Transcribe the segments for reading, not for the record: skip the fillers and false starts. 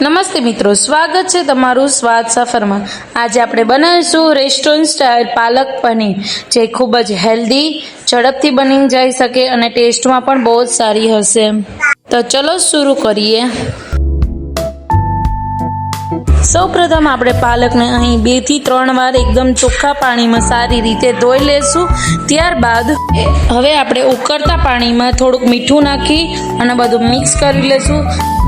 નમસ્તે મિત્રો, સ્વાગત છે તમારું સ્વાદ સફરમાં। આજે આપણે બનાવીશું રેસ્ટોરન્ટ સ્ટાઇલ પાલક પનીર, જે ખૂબ જ હેલ્ધી, ઝડપથી બની જઈ શકે અને ટેસ્ટમાં પણ બહુ જ સારી હશે। તો ચલો શરૂ કરીએ। સૌપ્રથમ આપણે પાલકને અહીં 2 થી 3 વાર એકદમ ચોખ્ખા પાણીમાં સારી રીતે ધોઈ લેશું। ત્યારબાદ હવે આપણે ઉકળતા પાણીમાં થોડુંક મીઠું નાખી અને બધું મિક્સ કરી લેશું।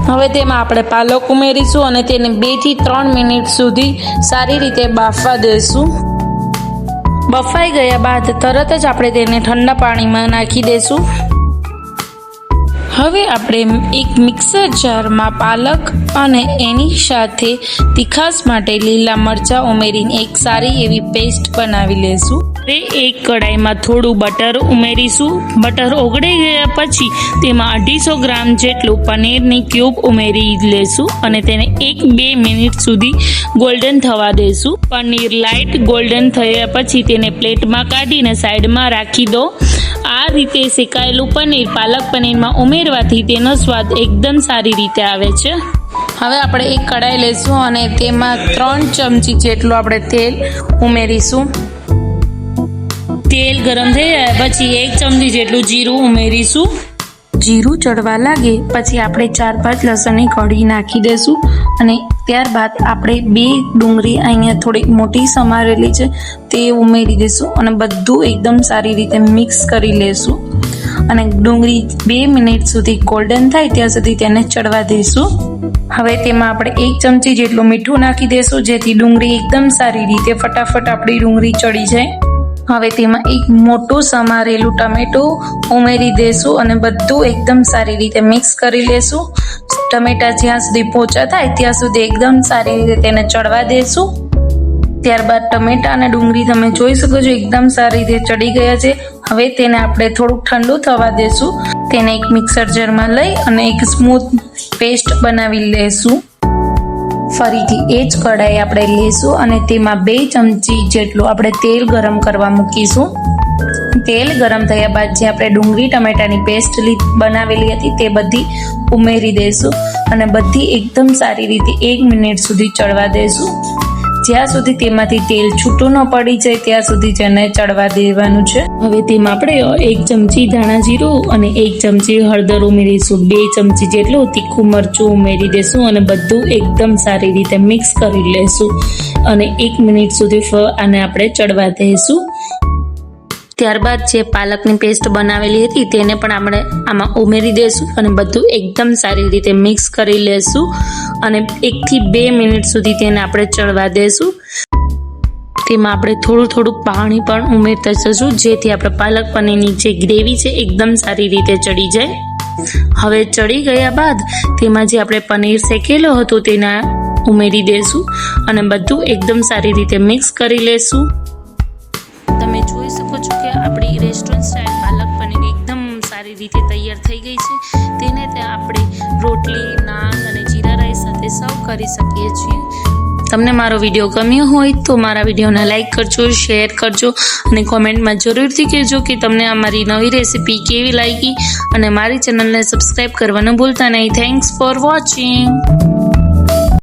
હવે તેમાં આપણે પાલક ઉમેરીશું અને તેને 2 થી 3 મિનિટ સુધી સારી રીતે બાફવા દેશું। બફાઈ ગયા બાદ તરત જ આપણે તેને ઠંડા પાણીમાં નાખી દેશું। હવે આપણે એક મિક્સર જારમાં પાલક અને એની સાથે તીખાશ માટે લીલા મરચાં ઉમેરીને એક સારી એવી પેસ્ટ બનાવી લેશું। હવે એક કડાઈમાં થોડું બટર ઉમેરીશું। બટર ઓગળી ગયા પછી તેમાં 250 ગ્રામ જેટલું પનીરની ક્યુબ ઉમેરી લેશું અને તેને 1-2 મિનિટ સુધી ગોલ્ડન થવા દેશું। પનીર લાઇટ ગોલ્ડન થયા પછી તેને પ્લેટમાં કાઢીને સાઈડમાં રાખી દો। આ રીતે શેકાયેલું પનીર પાલક પનીરમાં ઉમેરવાથી તેનો સ્વાદ એકદમ સારી રીતે આવે છે। હવે આપણે એક કડાઈ લઈશું અને તેમાં 3 ચમચી જેટલું આપણે તેલ ઉમેરીશું। તેલ ગરમ થઈ જાય પછી 1 ચમચી જેટલું જીરું ઉમેરીશું। જીરું ચડવા લાગે પછી આપણે 4-5 લસણની કળી નાખી દઈશું અને ત્યારબાદ આપણે 2 ડુંગળી અહીંયા થોડી મોટી સમારેલી છે તે ઉમેરી દઈશું અને બધું એકદમ સારી રીતે મિક્સ કરી લેશું અને ડુંગળી 2 મિનિટ સુધી ગોલ્ડન થાય ત્યાં સુધી તેને ચડવા દઈશું। હવે તેમાં આપણે 1 ચમચી જેટલું મીઠું નાખી દઈશું જેથી ડુંગળી એકદમ સારી રીતે ફટાફટ આપણી ડુંગળી ચડી જાય। હવે તેમાં એક મોટું સમારેલું ટમેટું ઉમેરી દેશું અને બધું એકદમ સારી રીતે મિક્સ કરી લેશું। ટમેટા જ્યાં સુધી પોચા થાય ત્યાં સુધી એકદમ સારી રીતે તેને ચડવા દેશું। ત્યારબાદ ટમેટા અને ડુંગળી તમે જોઈ શકો છો એકદમ સારી રીતે ચડી ગયા છે। હવે તેને આપણે થોડુંક ઠંડુ થવા દેશું। તેને એક મિક્સર જારમાં લઈ અને એક સ્મૂથ પેસ્ટ બનાવી લેશું। ફરીથી એ જ કઢાઈ આપણે લેશું અને તેમાં 2 ચમચી જેટલું આપણે તેલ ગરમ કરવા મૂકીશું। તેલ ગરમ થયા બાદ જે આપણે ડુંગળી ટમેટાની પેસ્ટ બનાવેલી હતી તે બધી ઉમેરી દઈશું અને બધી એકદમ સારી રીતે 1 મિનિટ સુધી ચડવા દઈશું। જ્યાં સુધી તેમાંથી તેલ છૂટું ન પડી જાય ત્યાં સુધી તેને ચડવા દેવાનું છે। હવે તેમાં આપણે 1 ચમચી ધાણા જીરું અને 1 ચમચી હળદર ઉમેરીશું। 2 ચમચી જેટલું તીખું મરચું ઉમેરી દેશું અને બધું એકદમ સારી રીતે મિક્સ કરી લેશું અને 1 મિનિટ સુધી આને આપણે ચડવા દઈશું। ત્યારબાદ જે પાલકની પેસ્ટ બનાવેલી હતી તેને પણ આપણે આમાં ઉમેરી દઈશું અને બધું એકદમ સારી રીતે મિક્સ કરી લેશું અને 1 થી 2 મિનિટ સુધી તેને આપણે ચડવા દઈશું। તેમાં આપણે થોડું પાણી પણ ઉમેરતા જશું જેથી આપણે પાલક પનીરની જે ગ્રેવી છે એકદમ સારી રીતે ચડી જાય। હવે ચડી ગયા બાદ તેમાં જે આપણે પનીર શેકેલો હતો તેના ઉમેરી દઈશું અને બધું એકદમ સારી રીતે મિક્સ કરી લેશું। તમે જોઈ શકો છો કે આપણી રેસ્ટોરન્ટ સ્ટાઇલ પાલક પનીર એકદમ સારી રીતે તૈયાર થઈ ગઈ છે। તેને આપણે રોટલી, નાન અને જીરા રાઈસ સાથે સર્વ કરી શકીએ છીએ। તમને મારો વિડીયો ગમ્યો હોય તો મારા વિડીયોને લાઈક કરજો, શેર કરજો અને કોમેન્ટમાં જરૂરથી કહેજો કે તમને અમારી નવી રેસીપી કેવી લાગી અને મારી ચેનલને સબસ્ક્રાઈબ કરવાનું ભૂલતા નહીં। Thanks for watching.